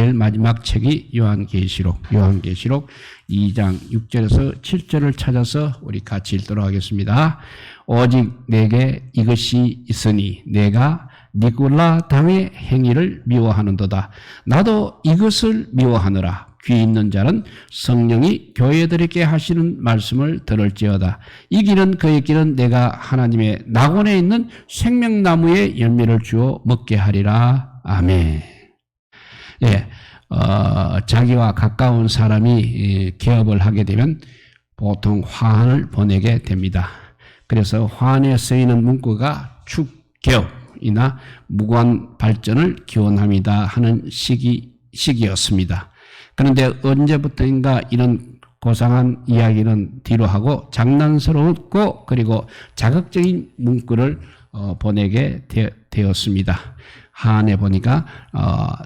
제일 마지막 책이 요한계시록 2장 6절에서 7절을 찾아서 우리 같이 읽도록 하겠습니다. 오직 내게 이것이 있으니 내가 니골라 당의 행위를 미워하는도다. 나도 이것을 미워하노라. 귀 있는 자는 성령이 교회들에게 하시는 말씀을 들을지어다. 이 길은 그의 길은 내가 하나님의 낙원에 있는 생명나무의 열매를 주어 먹게 하리라. 아멘. 예, 자기와 가까운 사람이 개업을 하게 되면 보통 화환을 보내게 됩니다. 그래서 화환에 쓰이는 문구가 축개업이나 무관 발전을 기원합니다 하는 시기였습니다. 그런데 언제부터인가 이런 고상한 이야기는 뒤로 하고 장난스럽고 그리고 자극적인 문구를 보내게 되었습니다. 한에 보니까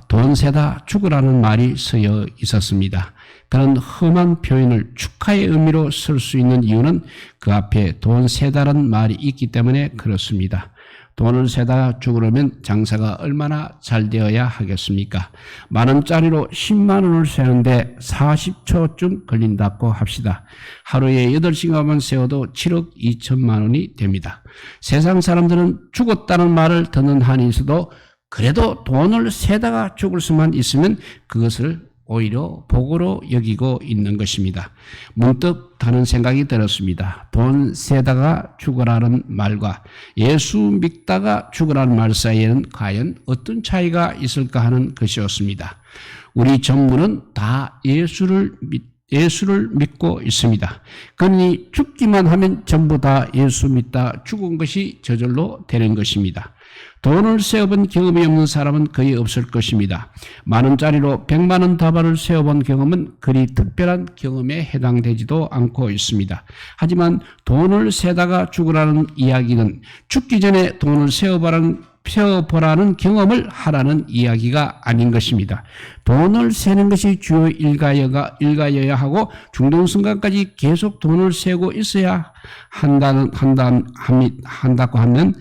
돈 세다 죽으라는 말이 쓰여 있었습니다. 그런 험한 표현을 축하의 의미로 쓸 수 있는 이유는 그 앞에 돈 세다라는 말이 있기 때문에 그렇습니다. 돈을 세다 죽으려면 장사가 얼마나 잘 되어야 하겠습니까? 10,000원짜리로 10만 원을 세는데 40초쯤 걸린다고 합시다. 하루에 8시간만 세워도 7억 2천만 원이 됩니다. 세상 사람들은 죽었다는 말을 듣는 한이 있어도 그래도 돈을 세다가 죽을 수만 있으면 그것을 오히려 복으로 여기고 있는 것입니다. 문득 다른 생각이 들었습니다. 돈 세다가 죽으라는 말과 예수 믿다가 죽으라는 말 사이에는 과연 어떤 차이가 있을까 하는 것이었습니다. 우리 전부는 다 예수를 믿고 있습니다. 그러니 죽기만 하면 전부 다 예수 믿다 죽은 것이 저절로 되는 것입니다. 돈을 세어본 경험이 없는 사람은 거의 없을 것입니다. 10,000원짜리로 100만 원 다발을 세어본 경험은 그리 특별한 경험에 해당되지도 않고 있습니다. 하지만 돈을 세다가 죽으라는 이야기는 죽기 전에 돈을 세어보라는 경험을 하라는 이야기가 아닌 것입니다. 돈을 세는 것이 주요 일가여야 하고 죽는 순간까지 계속 돈을 세고 있어야 한다고 하면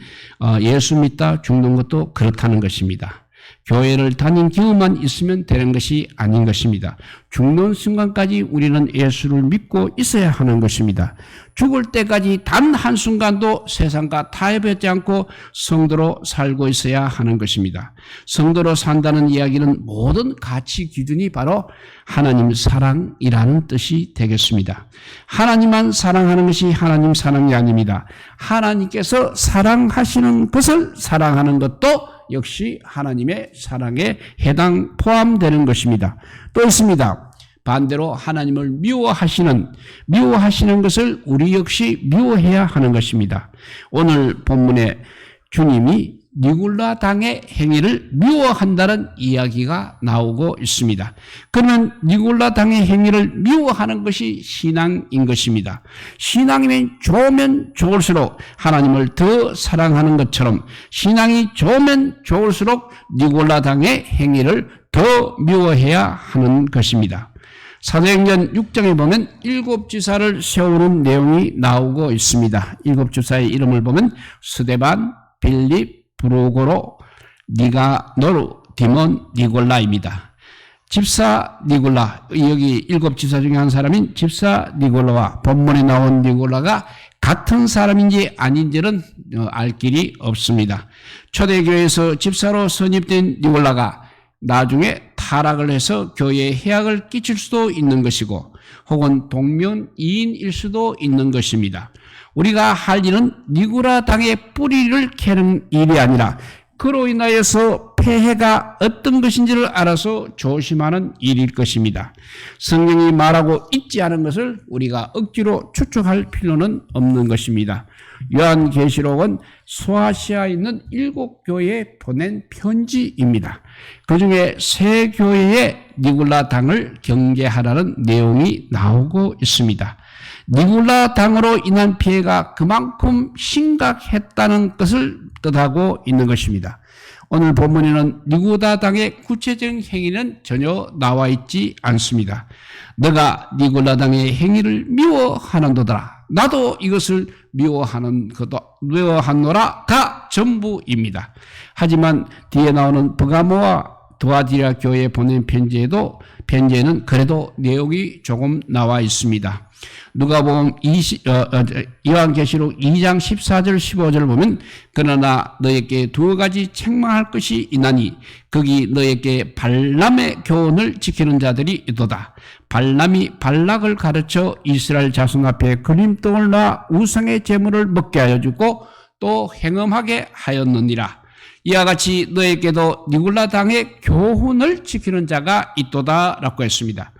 예수 믿다 죽는 것도 그렇다는 것입니다. 교회를 다닌 경험만 있으면 되는 것이 아닌 것입니다. 죽는 순간까지 우리는 예수를 믿고 있어야 하는 것입니다. 죽을 때까지 단 한순간도 세상과 타협하지 않고 성도로 살고 있어야 하는 것입니다. 성도로 산다는 이야기는 모든 가치 기준이 바로 하나님 사랑이라는 뜻이 되겠습니다. 하나님만 사랑하는 것이 하나님 사랑이 아닙니다. 하나님께서 사랑하시는 것을 사랑하는 것도 역시 하나님의 사랑에 포함되는 것입니다. 또 있습니다. 반대로 하나님을 미워하시는 것을 우리 역시 미워해야 하는 것입니다. 오늘 본문에 주님이 니골라 당의 행위를 미워한다는 이야기가 나오고 있습니다. 그러면 니골라 당의 행위를 미워하는 것이 신앙인 것입니다. 신앙이면 좋으면 좋을수록 하나님을 더 사랑하는 것처럼 신앙이 좋으면 좋을수록 니골라 당의 행위를 더 미워해야 하는 것입니다. 사도행전 6장에 보면 7지사를 세우는 내용이 나오고 있습니다. 7지사의 이름을 보면 스데반, 빌립, 브루고로, 니가노르, 디몬, 니골라입니다. 집사 니골라, 여기 7지사 중에 한 사람인 집사 니골라와 본문에 나온 니골라가 같은 사람인지 아닌지는 알 길이 없습니다. 초대교회에서 집사로 선입된 니골라가 나중에 타락을 해서 교회에 해악을 끼칠 수도 있는 것이고 혹은 동명이인일 수도 있는 것입니다. 우리가 할 일은 니골라 당의 뿌리를 캐는 일이 아니라 그로 인하여서 폐해가 어떤 것인지를 알아서 조심하는 일일 것입니다. 성경이 말하고 있지 않은 것을 우리가 억지로 추측할 필요는 없는 것입니다. 요한계시록은 소아시아에 있는 7교회에 보낸 편지입니다. 그중에 3교회에 니골라 당을 경계하라는 내용이 나오고 있습니다. 니골라 당으로 인한 피해가 그만큼 심각했다는 것을 뜻하고 있는 것입니다. 오늘 본문에는 니골라 당의 구체적인 행위는 전혀 나와 있지 않습니다. 너가 니골라 당의 행위를 미워하는도다. 나도 이것을 미워하노라가 전부입니다. 하지만 뒤에 나오는 버가모와 두아디라 교회에 보낸 편지에는 그래도 내용이 조금 나와 있습니다. 누가복음 요한계시록 2장 14절 15절을 보면 그러나 너에게 두 가지 책망할 것이 있나니 거기 너에게 발람의 교훈을 지키는 자들이 있도다. 발람이 발락을 가르쳐 이스라엘 자손 앞에 그림떡을 놔 우상의 제물을 먹게 하여 주고 또 행음하게 하였느니라. 이와 같이 너에게도 니굴라 당의 교훈을 지키는 자가 있도다 라고 했습니다.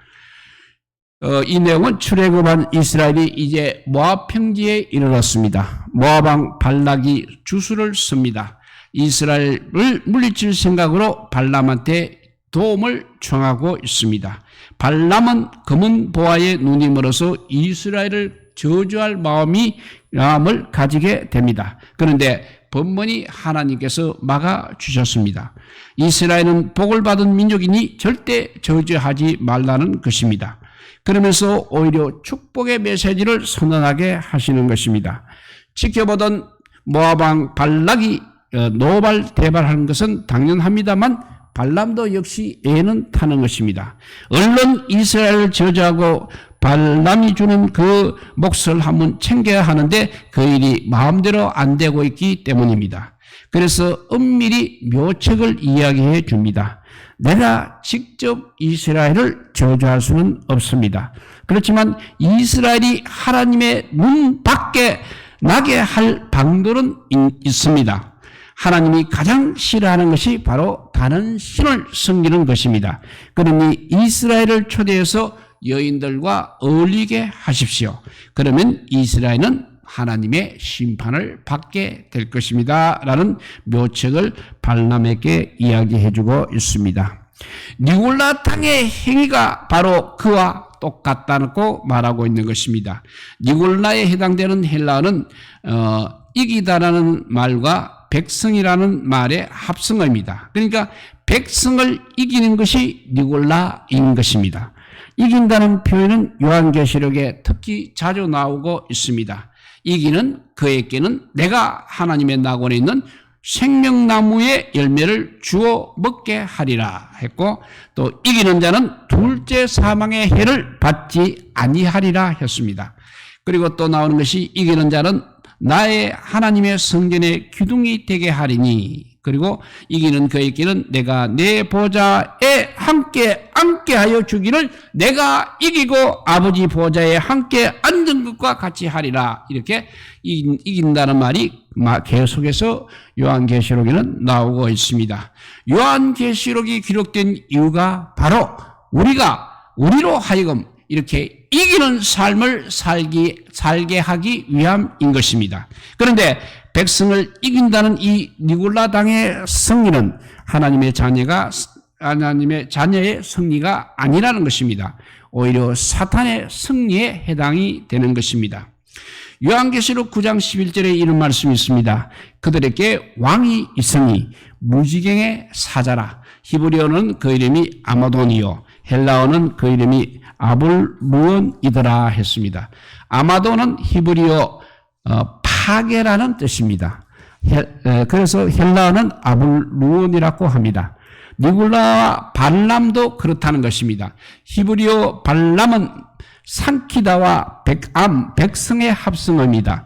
이 내용은 출애굽한 이스라엘이 이제 모압 평지에 이르렀습니다. 모압 왕 발락이 주수를 씁니다. 이스라엘을 물리칠 생각으로 발람한테 도움을 청하고 있습니다. 발람은 검은 보화의 눈이 멀어서 이스라엘을 저주할 마음을 가지게 됩니다. 그런데 번번이 하나님께서 막아주셨습니다. 이스라엘은 복을 받은 민족이니 절대 저주하지 말라는 것입니다. 그러면서 오히려 축복의 메시지를 선언하게 하시는 것입니다. 지켜보던 모압 왕 발락이 노발대발하는 것은 당연합니다만 발람도 역시 애는 타는 것입니다. 얼른 이스라엘을 저주하고 발람이 주는 그 몫을 한번 챙겨야 하는데 그 일이 마음대로 안 되고 있기 때문입니다. 그래서 은밀히 묘책을 이야기해 줍니다. 내가 직접 이스라엘을 저주할 수는 없습니다. 그렇지만 이스라엘이 하나님의 눈 밖에 나게 할 방도는 있습니다. 하나님이 가장 싫어하는 것이 바로 다른 신을 섬기는 것입니다. 그러니 이스라엘을 초대해서 여인들과 어울리게 하십시오. 그러면 이스라엘은 하나님의 심판을 받게 될 것입니다. 라는 묘책을 발람에게 이야기해주고 있습니다. 니굴라 땅의 행위가 바로 그와 똑같다고 말하고 있는 것입니다. 니굴라에 해당되는 헬라어는 이기다라는 말과 백성이라는 말의 합성어입니다. 그러니까 백성을 이기는 것이 니굴라인 것입니다. 이긴다는 표현은 요한계시록에 특히 자주 나오고 있습니다. 이기는 그에게는 내가 하나님의 낙원에 있는 생명나무의 열매를 주어 먹게 하리라 했고, 또 이기는 자는 둘째 사망의 해를 받지 아니하리라 했습니다. 그리고 또 나오는 것이 이기는 자는 나의 하나님의 성전의 기둥이 되게 하리니, 그리고 이기는 그에게는 내가 내 보좌에 함께 앉게하여 주기를 내가 이기고 아버지 보좌에 함께 앉은 것과 같이 하리라. 이렇게 이긴다는 말이 계속해서 요한계시록에는 나오고 있습니다. 요한계시록이 기록된 이유가 바로 우리로 하여금 이렇게 이기는 삶을 살게 하기 위함인 것입니다. 그런데 백성을 이긴다는 이 니굴라 당의 승리는 하나님의 자녀의 승리가 아니라는 것입니다. 오히려 사탄의 승리에 해당이 되는 것입니다. 요한계시록 9장 11절에 이런 말씀이 있습니다. 그들에게 왕이 있으니 무지경의 사자라. 히브리어는 그 이름이 아마돈이요, 헬라어는 그 이름이 아볼루온이더라 했습니다. 아마돈은 히브리어 파괴라는 뜻입니다. 그래서 헬라어는 아볼루온이라고 합니다. 니굴라와 발람도 그렇다는 것입니다. 히브리어 발람은 삼키다와 백성의 합성어입니다.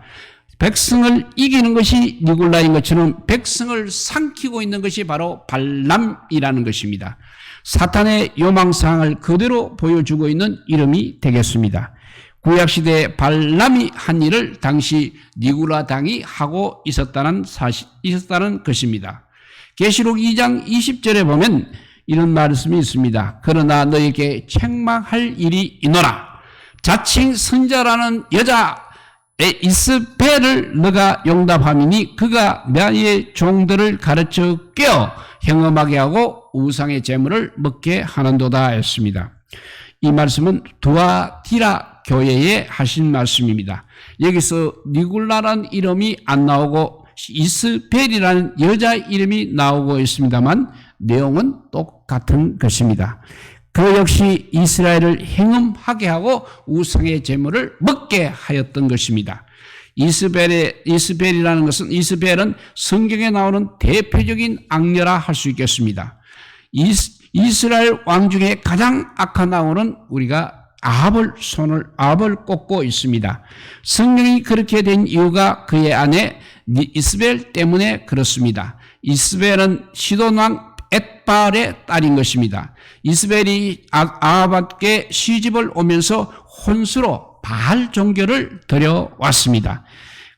백성을 이기는 것이 니굴라인 것처럼 백성을 삼키고 있는 것이 바로 발람이라는 것입니다. 사탄의 요망사항을 그대로 보여주고 있는 이름이 되겠습니다. 구약시대에 발람이 한 일을 당시 니굴라 당이 하고 있었다는 것입니다. 계시록 2장 20절에 보면 이런 말씀이 있습니다. 그러나 너에게 책망할 일이 있노라. 자칭 선자라는 여자의 이스벨을 너가 용납함이니 그가 나의 종들을 가르쳐 깨어 행음하게 하고 우상의 제물을 먹게 하는도다 했습니다. 이 말씀은 두아디라 교회에 하신 말씀입니다. 여기서 니굴라라는 이름이 안 나오고 이스벨이라는 여자 이름이 나오고 있습니다만 내용은 똑같은 것입니다. 그 역시 이스라엘을 행음하게 하고 우상의 제물을 먹게 하였던 것입니다. 이스벨은 성경에 나오는 대표적인 악녀라 할 수 있겠습니다. 이스라엘 왕 중에 가장 악한 왕은 우리가 아합을 꼽고 있습니다. 성령이 그렇게 된 이유가 그의 아내 이스벨 때문에 그렇습니다. 이스벨은 시돈 왕 엣바알의 딸인 것입니다. 이스벨이 아합에게 시집을 오면서 혼수로 바알 종교를 들여왔습니다.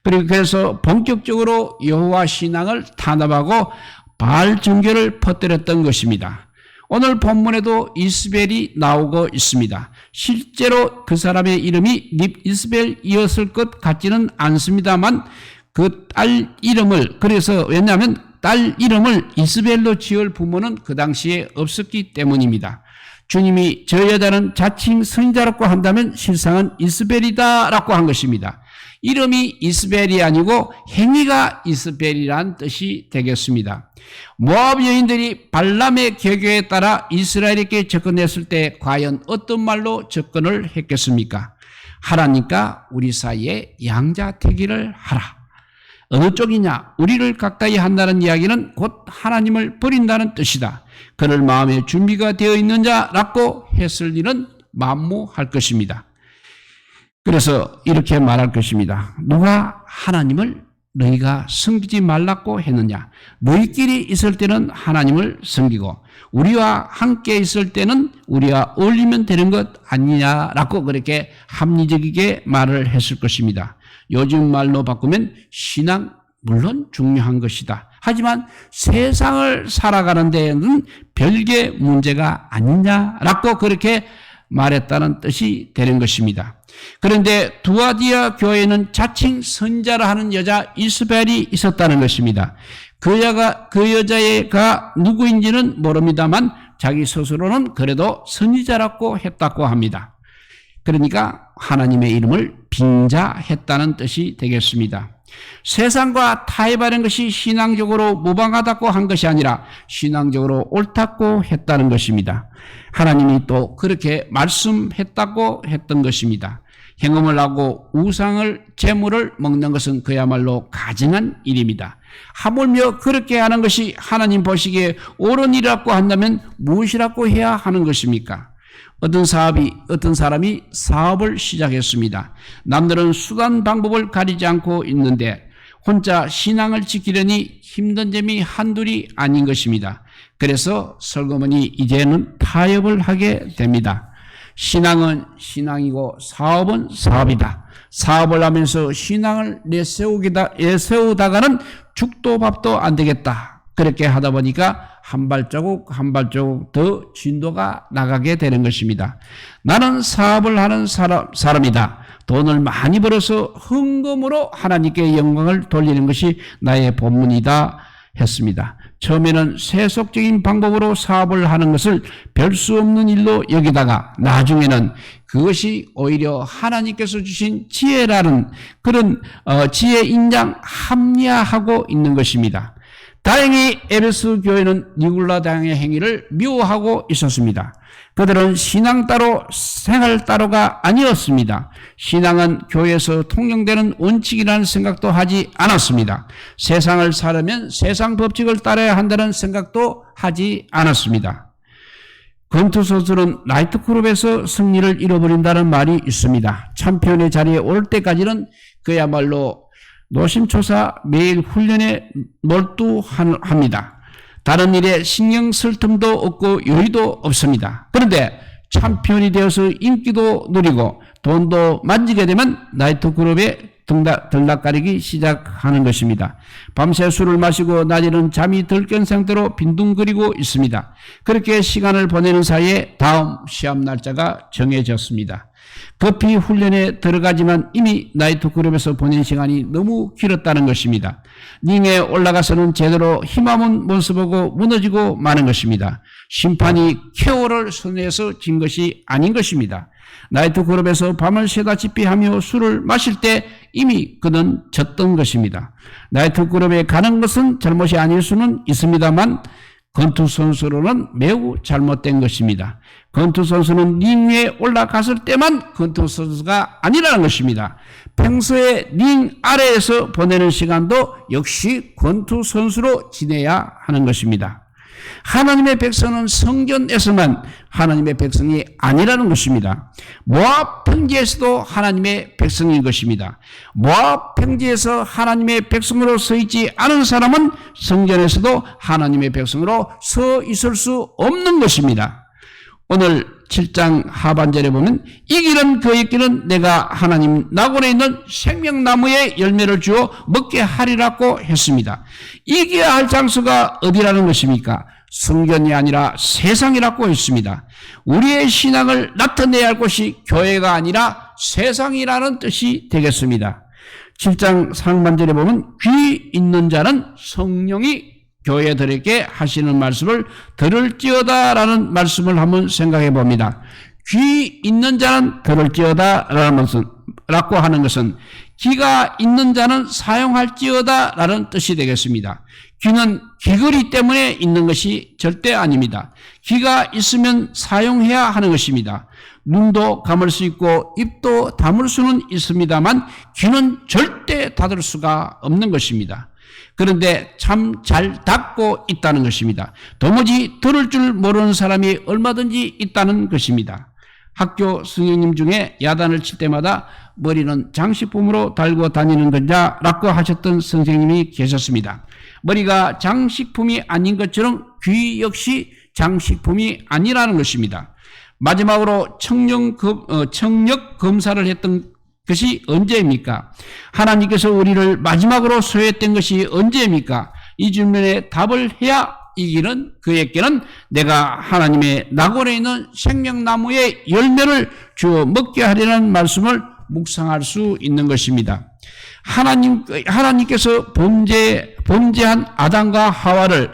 그리고 그래서 본격적으로 여호와 신앙을 탄압하고 바알 종교를 퍼뜨렸던 것입니다. 오늘 본문에도 이스벨이 나오고 있습니다. 실제로 그 사람의 이름이 이스벨이었을 것 같지는 않습니다만 그 딸 이름을, 그래서 왜냐하면 딸 이름을 이스벨로 지을 부모는 그 당시에 없었기 때문입니다. 주님이 저 여자는 자칭 선지자라고 한다면 실상은 이스벨이다라고 한 것입니다. 이름이 이스벨이 아니고 행위가 이스벨이란 뜻이 되겠습니다. 모압 여인들이 발람의 계교에 따라 이스라엘에게 접근했을 때 과연 어떤 말로 접근을 했겠습니까? 하라니까 우리 사이에 양자택일을 하라. 어느 쪽이냐? 우리를 가까이 한다는 이야기는 곧 하나님을 버린다는 뜻이다. 그럴 마음에 준비가 되어 있는 자라고 했을 일은 만무할 것입니다. 그래서 이렇게 말할 것입니다. 누가 하나님을 너희가 섬기지 말라고 했느냐? 너희끼리 있을 때는 하나님을 섬기고 우리와 함께 있을 때는 우리와 어울리면 되는 것 아니냐라고 그렇게 합리적이게 말을 했을 것입니다. 요즘 말로 바꾸면 신앙 물론 중요한 것이다. 하지만 세상을 살아가는 데에는 별개 문제가 아니냐라고 그렇게 말했다는 뜻이 되는 것입니다. 그런데 두아디아 교회에는 자칭 선지자라 하는 여자 이스벨이 있었다는 것입니다. 그 여자가 누구인지는 모릅니다만 자기 스스로는 그래도 선지자라고 했다고 합니다. 그러니까 하나님의 이름을 빙자했다는 뜻이 되겠습니다. 세상과 타협하는 것이 신앙적으로 무방하다고 한 것이 아니라 신앙적으로 옳다고 했다는 것입니다. 하나님이 또 그렇게 말씀했다고 했던 것입니다. 행음을 하고 재물을 먹는 것은 그야말로 가증한 일입니다. 하물며 그렇게 하는 것이 하나님 보시기에 옳은 일이라고 한다면 무엇이라고 해야 하는 것입니까? 어떤 사람이 사업을 시작했습니다. 남들은 수단 방법을 가리지 않고 있는데 혼자 신앙을 지키려니 힘든 점이 한둘이 아닌 것입니다. 그래서 설거머니 이제는 타협을 하게 됩니다. 신앙은 신앙이고 사업은 사업이다. 사업을 하면서 신앙을 내세우다가는 죽도 밥도 안 되겠다. 그렇게 하다 보니까 한 발자국 더 진도가 나가게 되는 것입니다. 나는 사업을 하는 사람이다. 돈을 많이 벌어서 헌금으로 하나님께 영광을 돌리는 것이 나의 본문이다 했습니다. 처음에는 세속적인 방법으로 사업을 하는 것을 별 수 없는 일로 여기다가 나중에는 그것이 오히려 하나님께서 주신 지혜라는 그런 지혜인 양 합리화하고 있는 것입니다. 다행히 에베소 교회는 니굴라 당의 행위를 미워하고 있었습니다. 그들은 신앙 따로 생활 따로가 아니었습니다. 신앙은 교회에서 통용되는 원칙이라는 생각도 하지 않았습니다. 세상을 살려면 세상 법칙을 따라야 한다는 생각도 하지 않았습니다. 권투선수는 나이트클럽에서 승리를 잃어버린다는 말이 있습니다. 챔피언의 자리에 올 때까지는 그야말로 노심초사 매일 훈련에 몰두합니다. 다른 일에 신경 쓸 틈도 없고 여유도 없습니다. 그런데 챔피언이 되어서 인기도 누리고 돈도 만지게 되면 나이트클럽에 들락거리기 시작하는 것입니다. 밤새 술을 마시고 낮에는 잠이 덜 깬 상태로 빈둥거리고 있습니다. 그렇게 시간을 보내는 사이에 다음 시합 날짜가 정해졌습니다. 급히 훈련에 들어가지만 이미 나이트클럽에서 보낸 시간이 너무 길었다는 것입니다. 링에 올라가서는 제대로 힘없는 모습 보고 무너지고 마는 것입니다. 심판이 KO를 선회해서 진 것이 아닌 것입니다. 나이트클럽에서 밤을 새다시피 하며 술을 마실 때 이미 그는 졌던 것입니다. 나이트클럽에 가는 것은 잘못이 아닐 수는 있습니다만 권투 선수로는 매우 잘못된 것입니다. 권투 선수는 링 위에 올라갔을 때만 권투 선수가 아니라는 것입니다. 평소에 링 아래에서 보내는 시간도 역시 권투 선수로 지내야 하는 것입니다. 하나님의 백성은 성전에서만 하나님의 백성이 아니라는 것입니다. 모압 평지에서도 하나님의 백성인 것입니다. 모압 평지에서 하나님의 백성으로 서 있지 않은 사람은 성전에서도 하나님의 백성으로 서 있을 수 없는 것입니다. 오늘 7장 하반절에 보면 이 길은 그의 길은 내가 하나님 낙원에 있는 생명나무의 열매를 주어 먹게 하리라고 했습니다. 이겨야 할 장소가 어디라는 것입니까? 성전이 아니라 세상이라고 했습니다. 우리의 신앙을 나타내야 할 곳이 교회가 아니라 세상이라는 뜻이 되겠습니다. 7장 상반절에 보면 귀 있는 자는 성령이 교회들에게 하시는 말씀을 들을지어다라는 말씀을 한번 생각해 봅니다. 귀 있는 자는 들을지어다라고 하는 것은 귀가 있는 자는 사용할지어다라는 뜻이 되겠습니다. 귀는 귀걸이 때문에 있는 것이 절대 아닙니다. 귀가 있으면 사용해야 하는 것입니다. 눈도 감을 수 있고 입도 다물 수는 있습니다만 귀는 절대 닫을 수가 없는 것입니다. 그런데 참 잘 닫고 있다는 것입니다. 도무지 들을 줄 모르는 사람이 얼마든지 있다는 것입니다. 학교 선생님 중에 야단을 칠 때마다 머리는 장식품으로 달고 다니는 거냐라고 하셨던 선생님이 계셨습니다. 머리가 장식품이 아닌 것처럼 귀 역시 장식품이 아니라는 것입니다. 마지막으로 청력 검사를 했던 것이 언제입니까? 하나님께서 우리를 마지막으로 소유했던 것이 언제입니까? 이 질문에 답을 해야 이 길은 그에게는 내가 하나님의 낙원에 있는 생명나무의 열매를 주어 먹게 하리라는 말씀을 묵상할 수 있는 것입니다. 하나님께서 범죄한 아담과 하와를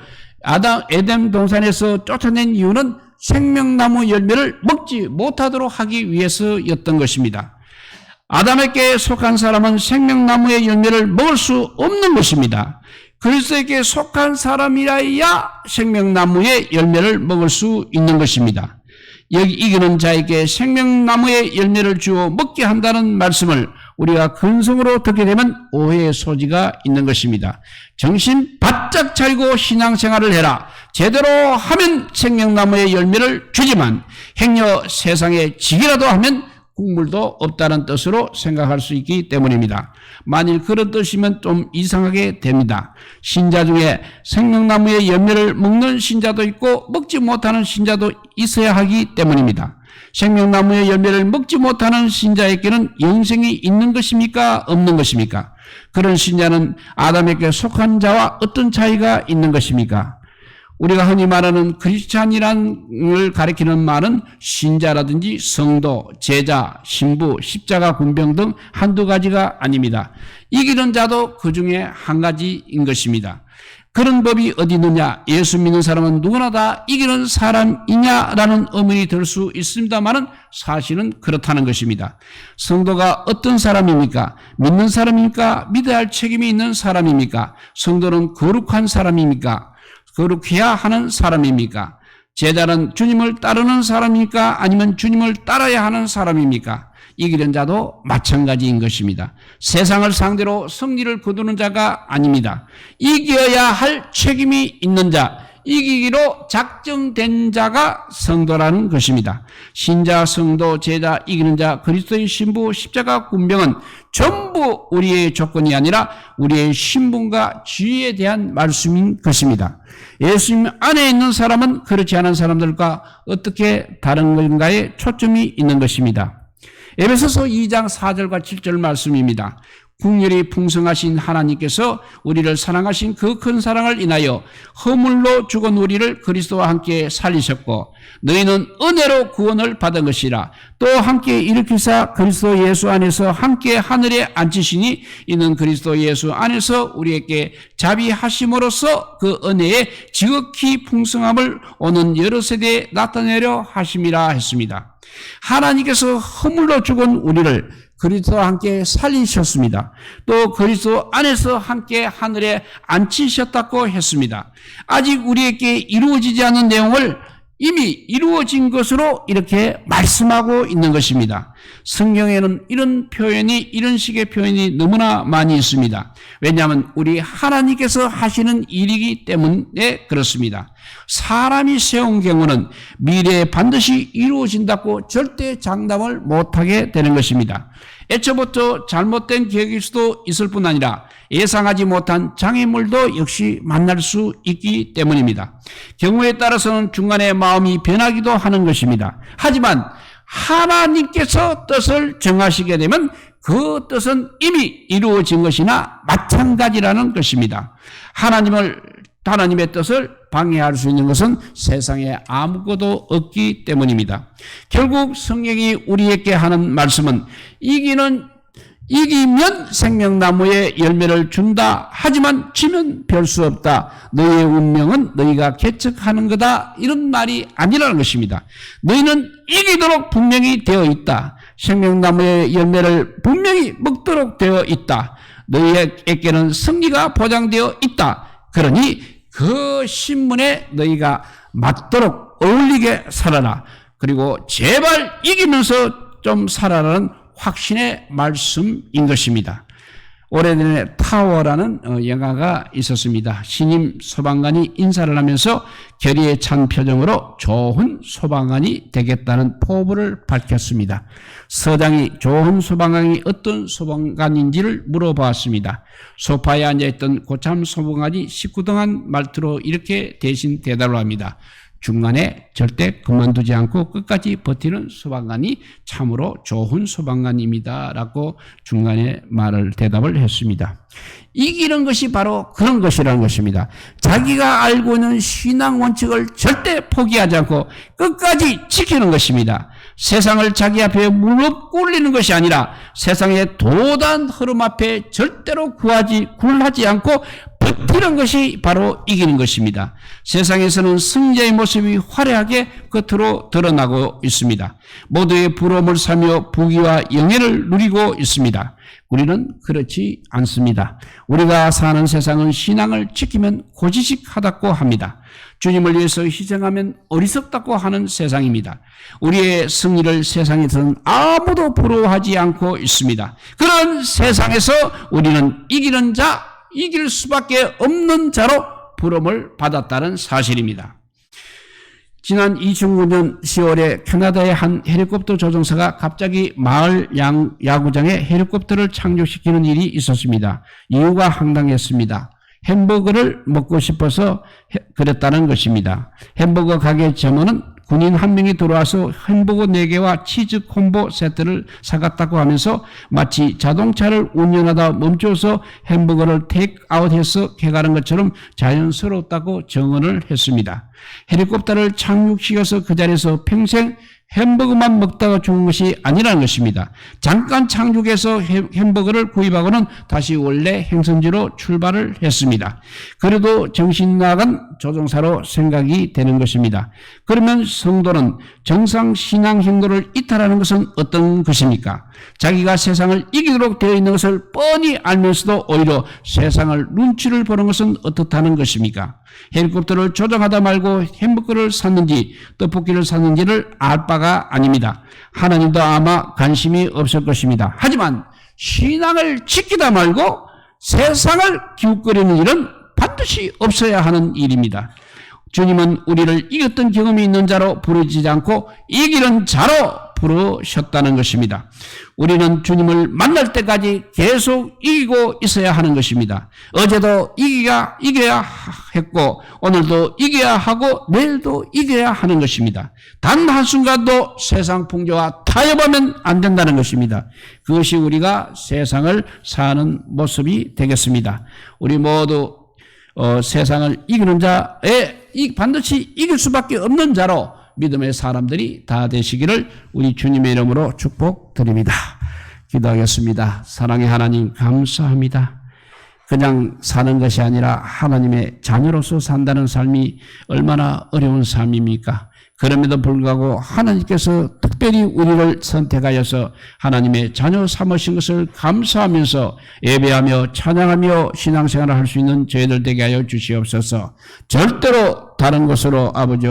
에덴 동산에서 쫓아낸 이유는 생명나무 열매를 먹지 못하도록 하기 위해서였던 것입니다. 아담에게 속한 사람은 생명나무의 열매를 먹을 수 없는 것입니다. 그리스도에게 속한 사람이라야 생명나무의 열매를 먹을 수 있는 것입니다. 여기 이기는 자에게 생명나무의 열매를 주어 먹게 한다는 말씀을 우리가 근성으로 듣게 되면 오해의 소지가 있는 것입니다. 정신 바짝 차리고 신앙생활을 해라. 제대로 하면 생명나무의 열매를 주지만 행여 세상에 지기라도 하면 국물도 없다는 뜻으로 생각할 수 있기 때문입니다. 만일 그런 뜻이면 좀 이상하게 됩니다. 신자 중에 생명나무의 열매를 먹는 신자도 있고 먹지 못하는 신자도 있어야 하기 때문입니다. 생명나무의 열매를 먹지 못하는 신자에게는 영생이 있는 것입니까? 없는 것입니까? 그런 신자는 아담에게 속한 자와 어떤 차이가 있는 것입니까? 우리가 흔히 말하는 크리스찬이란을 가리키는 말은 신자라든지 성도, 제자, 신부, 십자가 군병 등 한두 가지가 아닙니다. 이기는 자도 그 중에 한 가지인 것입니다. 그런 법이 어디 있느냐? 예수 믿는 사람은 누구나 다 이기는 사람이냐라는 의문이 들 수 있습니다만은 사실은 그렇다는 것입니다. 성도가 어떤 사람입니까? 믿는 사람입니까? 믿어야 할 책임이 있는 사람입니까? 성도는 거룩한 사람입니까? 거룩해야 하는 사람입니까? 제자는 주님을 따르는 사람입니까? 아니면 주님을 따라야 하는 사람입니까? 이기는 자도 마찬가지인 것입니다. 세상을 상대로 승리를 거두는 자가 아닙니다. 이겨야 할 책임이 있는 자, 이기기로 작정된 자가 성도라는 것입니다. 신자, 성도, 제자, 이기는 자, 그리스도의 신부, 십자가 군병은 전부 우리의 조건이 아니라 우리의 신분과 지위에 대한 말씀인 것입니다. 예수님 안에 있는 사람은 그렇지 않은 사람들과 어떻게 다른 건가에 초점이 있는 것입니다. 에베소서 2장 4절과 7절 말씀입니다. 국률이 풍성하신 하나님께서 우리를 사랑하신 그 큰 사랑을 인하여 허물로 죽은 우리를 그리스도와 함께 살리셨고 너희는 은혜로 구원을 받은 것이라. 또 함께 일으키사 그리스도 예수 안에서 함께 하늘에 앉히시니 이는 그리스도 예수 안에서 우리에게 자비하심으로써 그 은혜의 지극히 풍성함을 오는 여러 세대에 나타내려 하심이라 했습니다. 하나님께서 허물로 죽은 우리를 그리스도와 함께 살리셨습니다. 또 그리스도 안에서 함께 하늘에 앉히셨다고 했습니다. 아직 우리에게 이루어지지 않은 내용을 이미 이루어진 것으로 이렇게 말씀하고 있는 것입니다. 성경에는 이런 식의 표현이 너무나 많이 있습니다. 왜냐하면 우리 하나님께서 하시는 일이기 때문에 그렇습니다. 사람이 세운 경우는 미래에 반드시 이루어진다고 절대 장담을 못하게 되는 것입니다. 애초부터 잘못된 계획일 수도 있을 뿐 아니라 예상하지 못한 장애물도 역시 만날 수 있기 때문입니다. 경우에 따라서는 중간에 마음이 변하기도 하는 것입니다. 하지만 하나님께서 뜻을 정하시게 되면 그 뜻은 이미 이루어진 것이나 마찬가지라는 것입니다. 하나님의 뜻을 방해할 수 있는 것은 세상에 아무것도 없기 때문입니다. 결국 성경이 우리에게 하는 말씀은 이기면 생명나무의 열매를 준다. 하지만 지면 별 수 없다. 너희의 운명은 너희가 개척하는 거다. 이런 말이 아니라는 것입니다. 너희는 이기도록 분명히 되어 있다. 생명나무의 열매를 분명히 먹도록 되어 있다. 너희에게는 승리가 보장되어 있다. 그러니 그 신문에 너희가 맞도록 어울리게 살아라. 그리고 제발 이기면서 좀 살아라는 확신의 말씀인 것입니다. 오래전에 타워라는 영화가 있었습니다. 신임 소방관이 인사를 하면서 결의에 찬 표정으로 좋은 소방관이 되겠다는 포부를 밝혔습니다. 서장이 좋은 소방관이 어떤 소방관인지를 물어보았습니다. 소파에 앉아있던 고참 소방관이 시끄덩한 말투로 이렇게 대신 대답을 합니다. 중간에 절대 그만두지 않고 끝까지 버티는 소방관이 참으로 좋은 소방관입니다. 라고 중간에 대답을 했습니다. 이기는 것이 바로 그런 것이라는 것입니다. 자기가 알고 있는 신앙 원칙을 절대 포기하지 않고 끝까지 지키는 것입니다. 세상을 자기 앞에 무릎 꿇리는 것이 아니라 세상의 도단 흐름 앞에 절대로 굴하지 않고 버티는 것이 바로 이기는 것입니다. 세상에서는 승자의 모습이 화려하게 겉으로 드러나고 있습니다. 모두의 부러움을 사며 부귀와 영예를 누리고 있습니다. 우리는 그렇지 않습니다. 우리가 사는 세상은 신앙을 지키면 고지식하다고 합니다. 주님을 위해서 희생하면 어리석다고 하는 세상입니다. 우리의 승리를 세상에서는 아무도 부러워하지 않고 있습니다. 그런 세상에서 우리는 이길 수밖에 없는 자로 부름을 받았다는 사실입니다. 지난 2009년 10월에 캐나다의 한 헬리콥터 조종사가 갑자기 마을 야구장에 헬리콥터를 착륙시키는 일이 있었습니다. 이유가 황당했습니다. 햄버거를 먹고 싶어서 그랬다는 것입니다. 햄버거 가게 점원은 군인 한 명이 들어와서 햄버거 4개와 치즈 콤보 세트를 사갔다고 하면서 마치 자동차를 운전하다 멈춰서 햄버거를 테이크아웃해서 해가는 것처럼 자연스러웠다고 증언을 했습니다. 헬리콥터를 착륙시켜서 그 자리에서 평생 햄버거만 먹다가 죽은 것이 아니라는 것입니다. 잠깐 착륙해서 햄버거를 구입하고는 다시 원래 행선지로 출발을 했습니다. 그래도 정신 나간 조종사로 생각이 되는 것입니다. 그러면 성도는 정상 신앙 행도를 이탈하는 것은 어떤 것입니까? 자기가 세상을 이기도록 되어 있는 것을 뻔히 알면서도 오히려 세상을 눈치를 보는 것은 어떻다는 것입니까? 헬리콥터를 조종하다 말고 햄버거를 샀는지 떡볶이를 샀는지를 알 바가 아닙니다. 하나님도 아마 관심이 없을 것입니다. 하지만 신앙을 지키다 말고 세상을 기웃거리는 일은 반드시 없어야 하는 일입니다. 주님은 우리를 이겼던 경험이 있는 자로 부르지 않고 이기는 자로 부르셨다는 것입니다. 우리는 주님을 만날 때까지 계속 이기고 있어야 하는 것입니다. 어제도 이겨야 했고 오늘도 이겨야 하고 내일도 이겨야 하는 것입니다. 단 한순간도 세상 풍조와 타협하면 안 된다는 것입니다. 그것이 우리가 세상을 사는 모습이 되겠습니다. 우리 모두 세상을 이기는 자에 반드시 이길 수밖에 없는 자로 믿음의 사람들이 다 되시기를 우리 주님의 이름으로 축복드립니다. 기도하겠습니다. 사랑의 하나님 감사합니다. 그냥 사는 것이 아니라 하나님의 자녀로서 산다는 삶이 얼마나 어려운 삶입니까? 그럼에도 불구하고 하나님께서 특별히 우리를 선택하여서 하나님의 자녀 삼으신 것을 감사하면서 예배하며 찬양하며 신앙생활을 할 수 있는 저희들 되게 하여 주시옵소서. 절대로 다른 것으로 아버지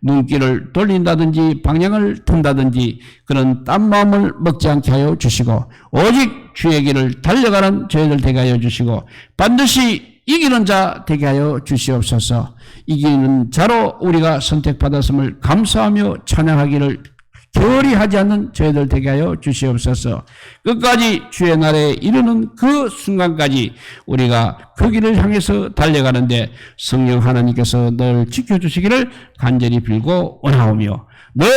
눈길을 돌린다든지 방향을 튼다든지 그런 딴 마음을 먹지 않게 하여 주시고 오직 주의 길을 달려가는 저희들 되게 하여 주시고 반드시 이기는 자 되게 하여 주시옵소서. 이기는 자로 우리가 선택받았음을 감사하며 찬양하기를 결이 하지 않는 저희들 되게 하여 주시옵소서. 끝까지 주의 날에 이르는 그 순간까지 우리가 그 길을 향해서 달려가는데 성령 하나님께서 늘 지켜주시기를 간절히 빌고 원하오며 늘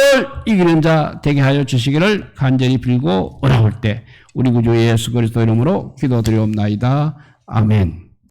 이기는 자 되게 하여 주시기를 간절히 빌고 원하올 때 우리 구주 예수 그리스도 이름으로 기도드리옵나이다. 아멘.